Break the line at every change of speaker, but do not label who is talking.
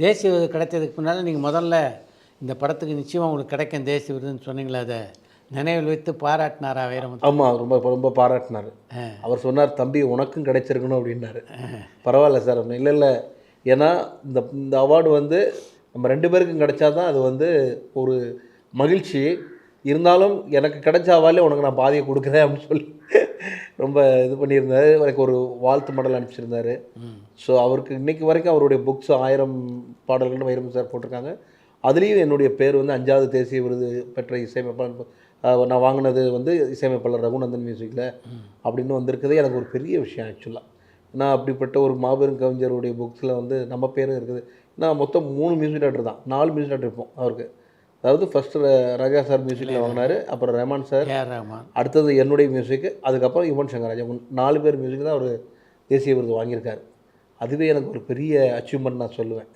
தேசிய விருது கிடைச்சதுக்கு முன்னால் நீங்கள் முதல்ல இந்த படத்துக்கு நிச்சயமாக உங்களுக்கு கிடைக்கும் தேசிய விருதுன்னு சொன்னீங்களே, அதை நினைவில் வைத்து பாராட்டினாரா வைரமுத்து?
ஆமாம், ரொம்ப ரொம்ப பாராட்டினார். அவர் சொன்னார், தம்பி உனக்கும் கிடைச்சிருக்கணும் அப்படின்னாரு. பரவாயில்ல சார் அப்படின்னு. இல்லை இல்லை, ஏன்னா இந்த இந்த அவார்டு வந்து நம்ம 2 பேருக்கும் கிடைச்சா தான் அது வந்து ஒரு மகிழ்ச்சி. இருந்தாலும் எனக்கு கிடைச்ச அவார்டில் உனக்கு நான் பாதியை கொடுக்குறேன் அப்படின்னு சொல்லி ரொம்ப இது பண்ணியிருந்தார். எனக்கு ஒரு வாழ்த்து மடல் அனுப்பிச்சிருந்தார். ஸோ அவருக்கு இன்றைக்கி வரைக்கும் அவருடைய புக்ஸ் 1000 பாடல்கள்னு வைரமுத்து சார் போட்டிருக்காங்க. அதுலேயும் என்னுடைய பேர் வந்து 5வது தேசிய விருது பெற்ற இசையமைப்பாளர். நான் வாங்கினது வந்து இசையமைப்பாளர் ரகுநந்தன் மியூசிக்கில் அப்படின்னு வந்திருக்குது. எனக்கு ஒரு பெரிய விஷயம் ஆக்சுவலாக. நான் அப்படிப்பட்ட ஒரு மாபெரும் கவிஞருடைய புக்ஸில் வந்து நம்ம பேரும் இருக்குது. நான் மொத்தம் 3 மியூசிக் டைரக்டர் தான், 4 மியூசிக் டைரக்டர் இருப்போம் அவருக்கு. அதாவது ஃபஸ்ட்டு ராஜா சார் மியூசிக்கில் வாங்கினார், அப்புறம் ரஹ்மான் சார், அடுத்தது என்னுடைய மியூசிக்கு, அதுக்கப்புறம் யுவன் சங்கர் ராஜா. 4 பேர் மியூசிக் தான் அவர் தேசிய விருது வாங்கியிருக்காரு. அதுவே எனக்கு ஒரு பெரிய அச்சீவ்மெண்ட் நான் சொல்லுவேன்.